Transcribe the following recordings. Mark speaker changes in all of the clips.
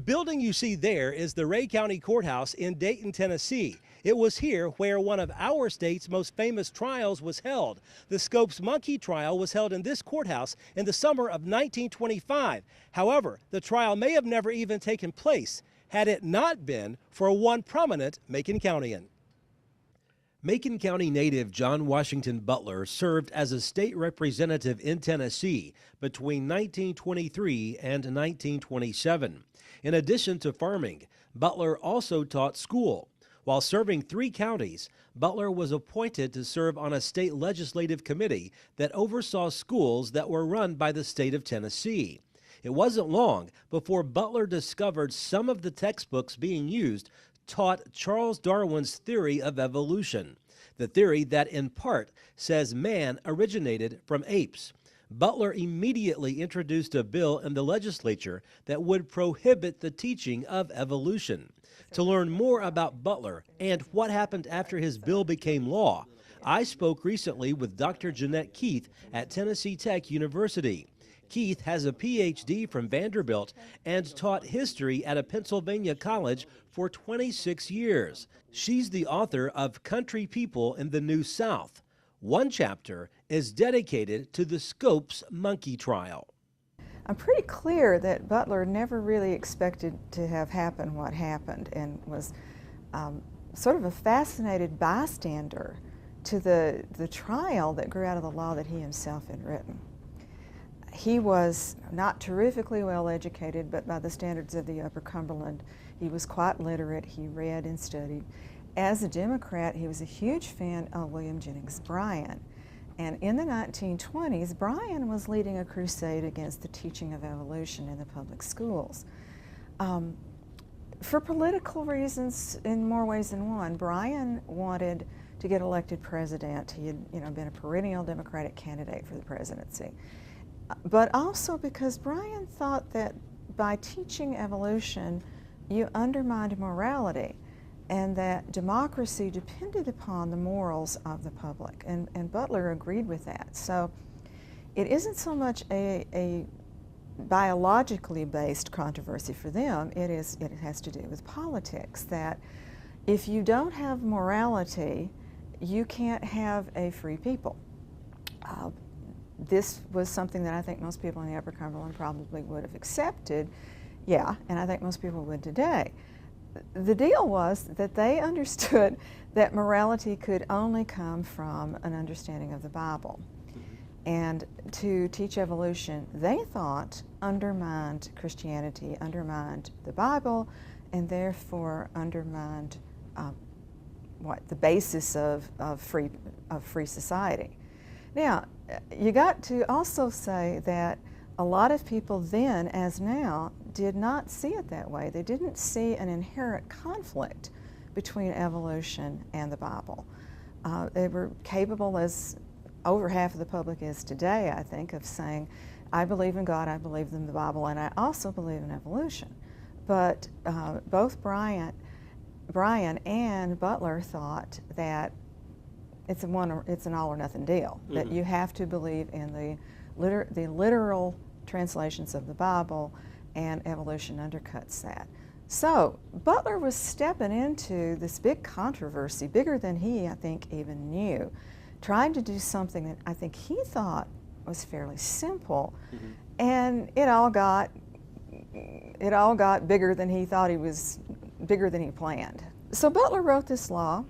Speaker 1: building you see there is the Ray County Courthouse in Dayton, Tennessee. It was here where one of our state's most famous trials was held. The Scopes Monkey trial was held in this courthouse in the summer of 1925. However, the trial may have never even taken place had it not been for one prominent Macon Countyan. Macon County native John Washington Butler served as a state representative in Tennessee between 1923 and 1927. In addition to farming, Butler also taught school. While serving 3 counties, Butler was appointed to serve on a state legislative committee that oversaw schools that were run by the state of Tennessee. It wasn't long before Butler discovered some of the textbooks being used taught Charles Darwin's theory of evolution, the theory that in part says man originated from apes. Butler immediately introduced a bill in the legislature that would prohibit the teaching of evolution. To learn more about Butler and what happened after his bill became law, I spoke recently with Dr. Jeanette Keith at Tennessee Tech University. Keith has a PhD from Vanderbilt and taught history at a Pennsylvania college for 26 years. She's the author of Country People in the New South. One chapter is dedicated to the Scopes Monkey trial.
Speaker 2: I'm pretty clear that Butler never really expected to have happened what happened and was sort of a fascinated bystander to the trial that grew out of the law that he himself had written. He was not terrifically well educated, but by the standards of the Upper Cumberland, he was quite literate. He read and studied. As a Democrat, he was a huge fan of William Jennings Bryan. And in the 1920s, Bryan was leading a crusade against the teaching of evolution in the public schools. For political reasons, in more ways than one, Bryan wanted to get elected president. He had, been a perennial Democratic candidate for the presidency. But also because Bryan thought that by teaching evolution, you undermined morality, and that democracy depended upon the morals of the public, and Butler agreed with that. So it isn't so much a biologically based controversy for them, it has to do with politics, that if you don't have morality, you can't have a free people. This was something that I think most people in the Upper Cumberland probably would have accepted, yeah, and I think most people would today. The deal was that they understood that morality could only come from an understanding of the Bible. And to teach evolution, they thought, undermined Christianity, undermined the Bible, and therefore undermined the basis of free society. Now, you got to also say that a lot of people then, as now, did not see it that way. They didn't see an inherent conflict between evolution and the Bible. They were capable, as over half of the public is today, I think, of saying, I believe in God, I believe in the Bible, and I also believe in evolution. But both Bryan and Butler thought that it's an all or nothing deal, that you have to believe in the literal translations of the Bible, and evolution undercuts that. So Butler was stepping into this big controversy, bigger than he, I think, even knew, trying to do something that I think he thought was fairly simple, and it all got bigger than he thought bigger than he planned. So Butler wrote this law,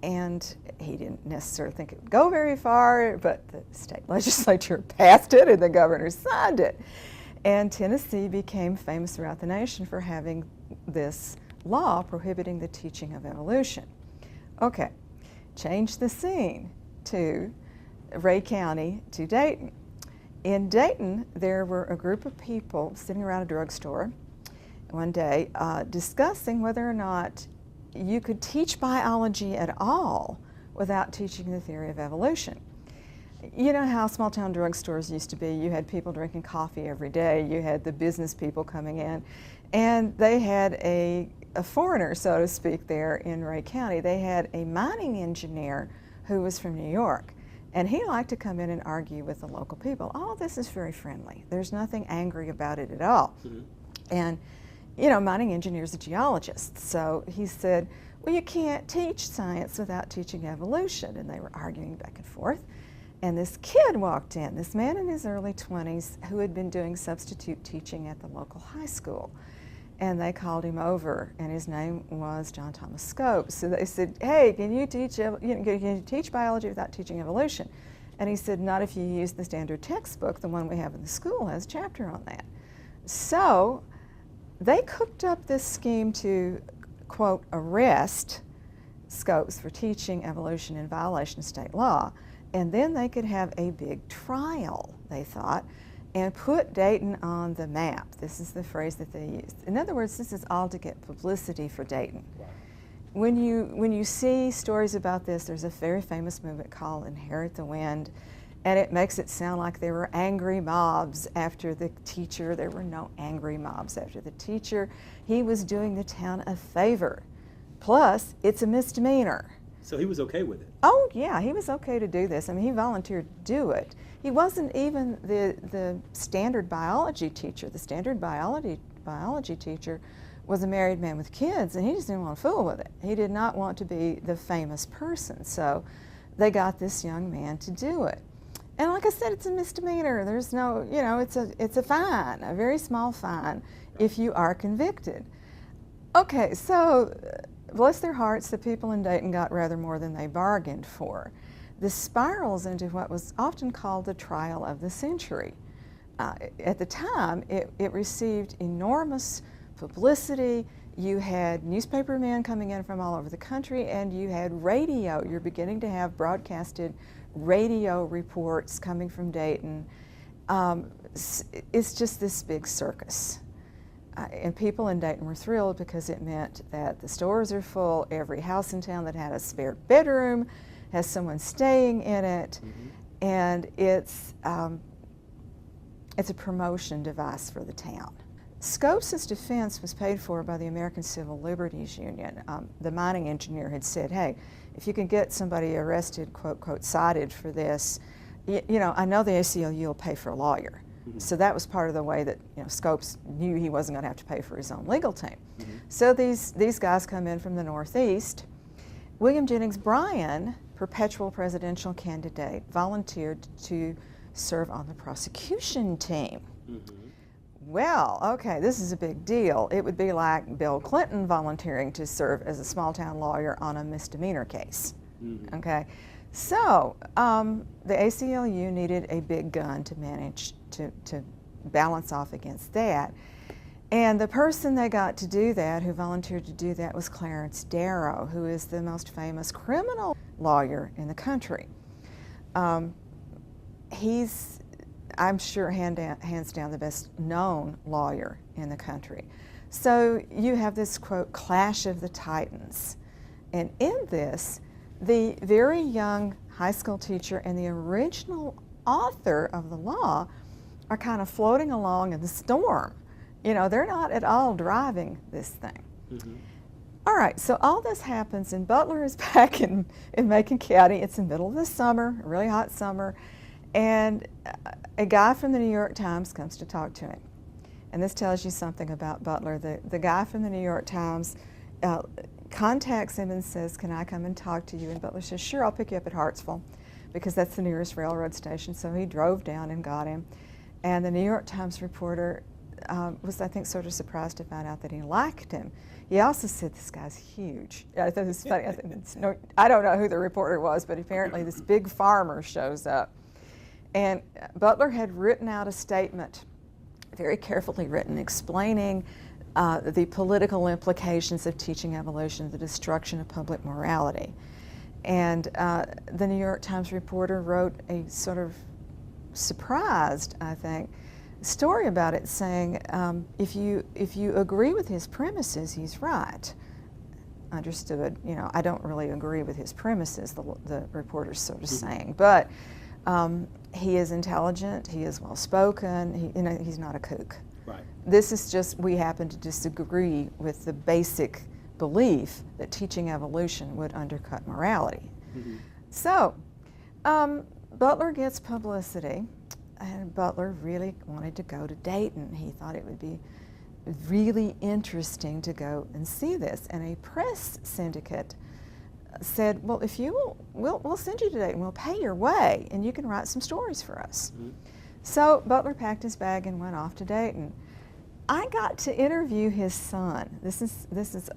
Speaker 2: and he didn't necessarily think it would go very far, but the state legislature passed it and the governor signed it. And Tennessee became famous throughout the nation for having this law prohibiting the teaching of evolution. Okay, change the scene to Ray County, to Dayton. In Dayton, there were a group of people sitting around a drugstore one day discussing whether or not you could teach biology at all without teaching the theory of evolution. You know how small town drugstores used to be. You had people drinking coffee every day. You had the business people coming in. And they had a foreigner, so to speak, there in Ray County. They had a mining engineer who was from New York. And he liked to come in and argue with the local people. All of this is very friendly. There's nothing angry about it at all. And you know, mining engineer's a geologist. So he said, well, you can't teach science without teaching evolution. And they were arguing back and forth. And this kid walked in, this man in his early 20s who had been doing substitute teaching at the local high school. And they called him over, and his name was John Thomas Scopes. So they said, hey, can you teach biology without teaching evolution? And he said, not if you use the standard textbook. The one we have in the school has a chapter on that. So they cooked up this scheme to, quote, arrest Scopes for teaching evolution in violation of state law. And then they could have a big trial, they thought, and put Dayton on the map. This is the phrase that they used. In other words, this is all to get publicity for Dayton. Wow. When you see stories about this, there's a very famous movement called Inherit the Wind, and it makes it sound like there were angry mobs after the teacher. There were no angry mobs after the teacher. He was doing the town a favor. Plus, it's a misdemeanor.
Speaker 1: So he was okay with it?
Speaker 2: Oh, yeah, he was okay to do this. I mean, he volunteered to do it. He wasn't even the standard biology teacher. The standard biology teacher was a married man with kids, and he just didn't want to fool with it. He did not want to be the famous person. So they got this young man to do it. And like I said, it's a misdemeanor. There's no, you know, it's a fine, a very small fine if you are convicted. Okay, so bless their hearts, the people in Dayton got rather more than they bargained for. This spirals into what was often called the trial of the century. At the time, it received enormous publicity. You had newspaper men coming in from all over the country, and you had radio. You're beginning to have broadcasted radio reports coming from Dayton. It's just this big circus. And people in Dayton were thrilled because it meant that the stores are full. Every house in town that had a spare bedroom has someone staying in it. Mm-hmm. And it's a promotion device for the town. Scopes' defense was paid for by the American Civil Liberties Union. The mining engineer had said, hey, if you can get somebody arrested, quote, quote, cited for this, you know, I know the ACLU will pay for a lawyer. Mm-hmm. So that was part of the way that, you know, Scopes knew he wasn't going to have to pay for his own legal team. Mm-hmm. So these guys come in from the Northeast. William Jennings Bryan, perpetual presidential candidate, volunteered to serve on the prosecution team. Mm-hmm. Well, okay, this is a big deal. It would be like Bill Clinton volunteering to serve as a small-town lawyer on a misdemeanor case. Mm-hmm. Okay, so the ACLU needed a big gun to manage to balance off against that. And the person they got to do that, who volunteered to do that, was Clarence Darrow, who is the most famous criminal lawyer in the country. He's, I'm sure, hands down the best known lawyer in the country. So you have this, quote, clash of the titans. And in this, the very young high school teacher and the original author of the law are kind of floating along in the storm. You know, they're not at all driving this thing. Mm-hmm. All right, so all this happens, and Butler is back in Macon County. It's in the middle of the summer, a really hot summer, and a guy from the New York Times comes to talk to him. And this tells you something about Butler. The guy from the New York Times contacts him and says, can I come and talk to you? And Butler says, sure, I'll pick you up at Hartsville, because that's the nearest railroad station. So he drove down and got him. And the New York Times reporter was, I think, sort of surprised to find out that he liked him. He also said, this guy's huge. I thought it was funny. I don't know who the reporter was, but apparently this big farmer shows up. And Butler had written out a statement, very carefully written, explaining the political implications of teaching evolution, the destruction of public morality. And the New York Times reporter wrote a sort of surprised, I think, story about it, saying if you agree with his premises, he's right. Understood. You know, I don't really agree with his premises, the reporter's sort of saying, but he is intelligent, he is well spoken, you know, he's not a kook. Right. This is just, we happen to disagree with the basic belief that teaching evolution would undercut morality. Mm-hmm. So Butler gets publicity, and Butler really wanted to go to Dayton. He thought it would be really interesting to go and see this. And a press syndicate said, well, if you will, we'll send you to Dayton, we'll pay your way, and you can write some stories for us. Mm-hmm. So Butler packed his bag and went off to Dayton. I got to interview his son. This is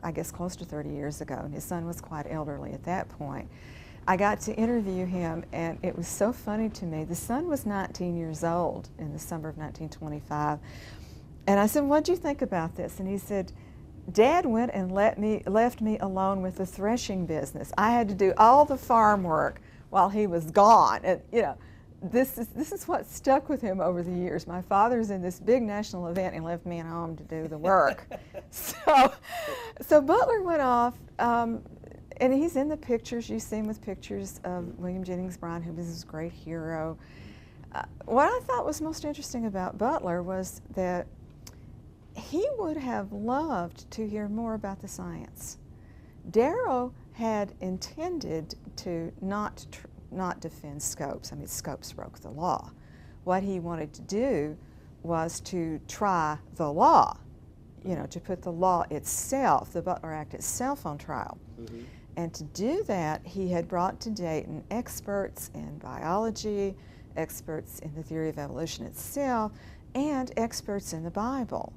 Speaker 2: I guess close to 30 years ago, and his son was quite elderly at that point. I got to interview him, and it was so funny to me. The son was 19 years old in the summer of 1925, and I said, "What'd you think about this?" And he said, "Dad went and left me alone with the threshing business. I had to do all the farm work while he was gone." And you know, this is what stuck with him over the years. My father's in this big national event and left me at home to do the work. So Butler went off, and he's in the pictures. You see him with pictures of William Jennings Bryan, who was his great hero. What I thought was most interesting about Butler was that he would have loved to hear more about the science. Darrow had intended to not defend Scopes. I mean, Scopes broke the law. What he wanted to do was to try the law, you know, to put the law itself, the Butler Act itself, on trial. Mm-hmm. And to do that, he had brought to Dayton experts in biology, experts in the theory of evolution itself, and experts in the Bible.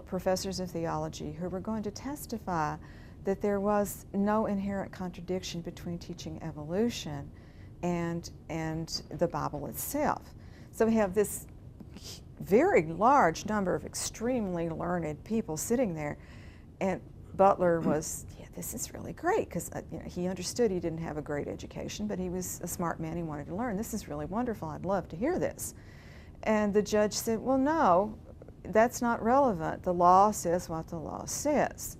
Speaker 2: Professors of theology, who were going to testify that there was no inherent contradiction between teaching evolution and the Bible itself. So we have this very large number of extremely learned people sitting there, and Butler was, yeah, this is really great, because you know, he understood he didn't have a great education, but he was a smart man. He wanted to learn. This is really wonderful. I'd love to hear this. And the judge said, well, no, that's not relevant. The law says what the law says.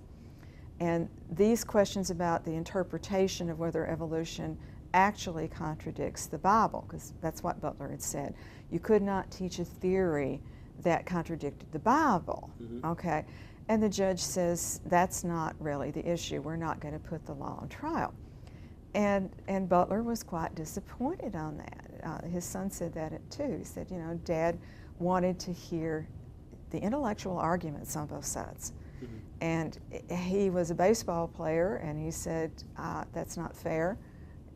Speaker 2: And these questions about the interpretation of whether evolution actually contradicts the Bible, because that's what Butler had said. You could not teach a theory that contradicted the Bible, mm-hmm. Okay? And the judge says, that's not really the issue. We're not going to put the law on trial. And Butler was quite disappointed on that. His son said that too. He said, you know, Dad wanted to hear the intellectual arguments on both sides. Mm-hmm. And he was a baseball player, and he said, that's not fair.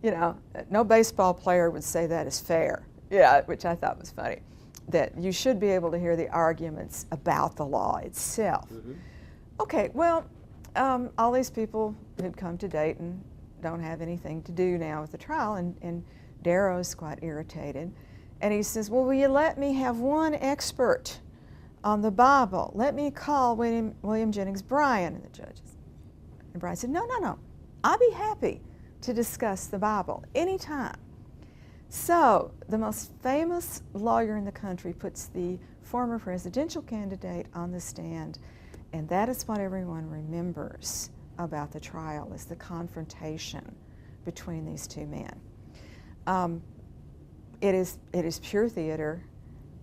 Speaker 2: You know, no baseball player would say that is fair. Yeah, which I thought was funny. That you should be able to hear the arguments about the law itself. Mm-hmm. Okay, well, all these people who'd come to Dayton don't have anything to do now with the trial, and Darrow's quite irritated. And he says, well, will you let me have one expert on the Bible? Let me call William Jennings Bryan. And the judges. And Bryan said, no, I'll be happy to discuss the Bible anytime. So the most famous lawyer in the country puts the former presidential candidate on the stand, and that is what everyone remembers about the trial, is the confrontation between these two men. It is pure theater.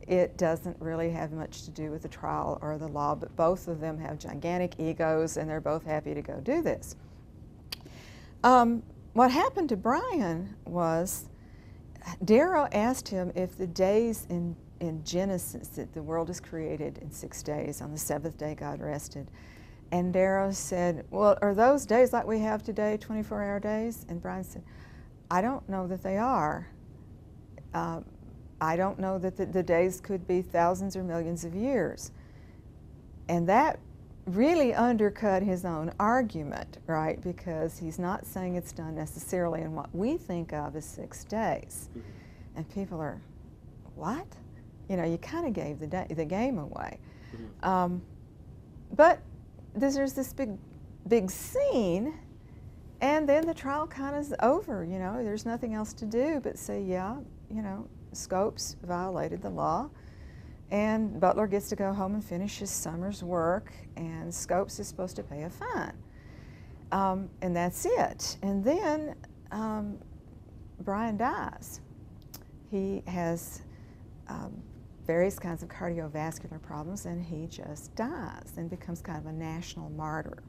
Speaker 2: It doesn't really have much to do with the trial or the law, but both of them have gigantic egos, and they're both happy to go do this. What happened to Bryan was Darrow asked him if the days in Genesis, that the world is created in 6 days, on the seventh day God rested. And Darrow said, well, are those days like we have today, 24-hour days? And Bryan said, I don't know that they are. I don't know that the days could be thousands or millions of years. And that really undercut his own argument, right? Because he's not saying it's done necessarily in what we think of as 6 days. Mm-hmm. And people are, what? You know, you kind of gave the game away. Mm-hmm. But there's this big scene, and then the trial kind of is over, you know. There's nothing else to do but say, yeah, you know, Scopes violated the law, and Butler gets to go home and finish his summer's work, and Scopes is supposed to pay a fine. And that's it. And then Bryan dies. He has various kinds of cardiovascular problems, and he just dies and becomes kind of a national martyr.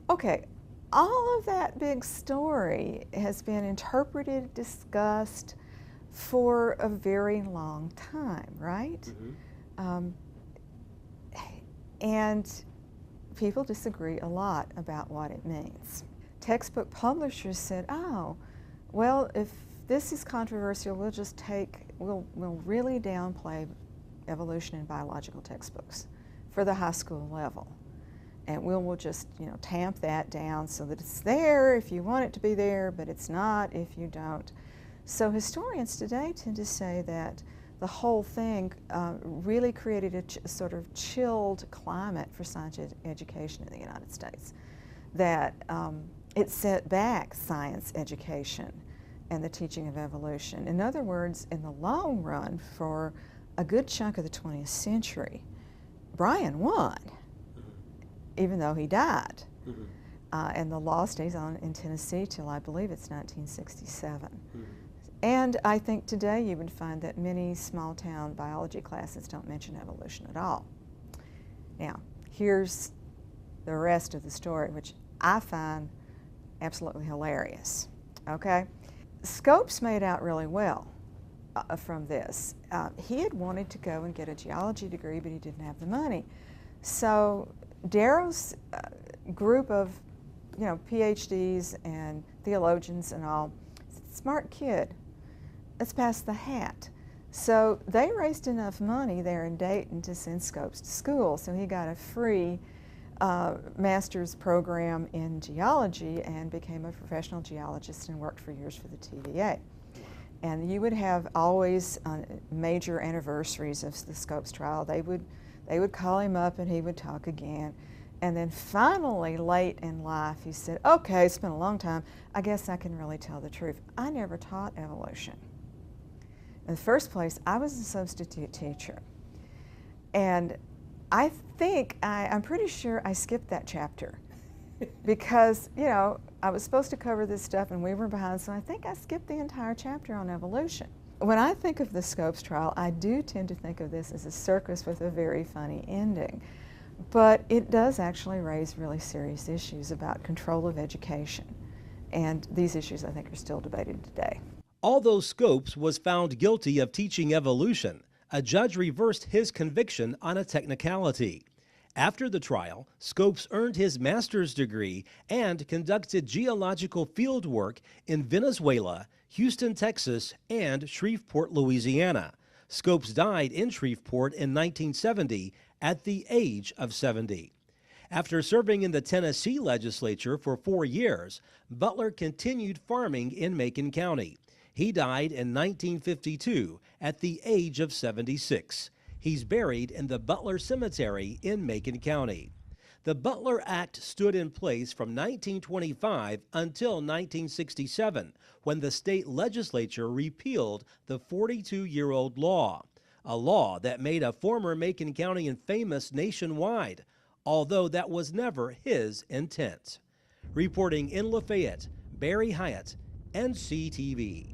Speaker 2: Okay, all of that big story has been interpreted, discussed for a very long time, right? Mm-hmm. And people disagree a lot about what it means. Textbook publishers said, oh, well, if this is controversial, we'll really downplay evolution in biological textbooks for the high school level. And we'll just, tamp that down so that it's there if you want it to be there, but it's not if you don't. So historians today tend to say that the whole thing really created a sort of chilled climate for science education in the United States, that it set back science education and the teaching of evolution. In other words, in the long run, for a good chunk of the 20th century, Brian won, even though he died. And the law stays on in Tennessee till I believe it's 1967. And I think today you would find that many small-town biology classes don't mention evolution at all. Now, here's the rest of the story, which I find absolutely hilarious, okay? Scopes made out really well from this. He had wanted to go and get a geology degree, but he didn't have the money. So Darrow's group of, PhDs and theologians and all, smart kid, let's pass the hat. So they raised enough money there in Dayton to send Scopes to school. So he got a free master's program in geology and became a professional geologist and worked for years for the TVA. And you would have always major anniversaries of the Scopes trial. They would call him up and he would talk again. And then finally, late in life, he said, okay, it's been a long time. I guess I can really tell the truth. I never taught evolution. In the first place, I was a substitute teacher. And I'm pretty sure I skipped that chapter because, I was supposed to cover this stuff and we were behind, so I think I skipped the entire chapter on evolution. When I think of the Scopes trial, I do tend to think of this as a circus with a very funny ending. But it does actually raise really serious issues about control of education. And these issues, I think, are still debated today.
Speaker 1: Although Scopes was found guilty of teaching evolution, a judge reversed his conviction on a technicality. After the trial, Scopes earned his master's degree and conducted geological field work in Venezuela, Houston, Texas, and Shreveport, Louisiana. Scopes died in Shreveport in 1970 at the age of 70. After serving in the Tennessee legislature for 4 years, Butler continued farming in Macon County. He died in 1952 at the age of 76. He's buried in the Butler Cemetery in Macon County. The Butler Act stood in place from 1925 until 1967, when the state legislature repealed the 42-year-old law, a law that made a former Macon County famous nationwide, although that was never his intent. Reporting in Lafayette, Barry Hyatt, NCTV.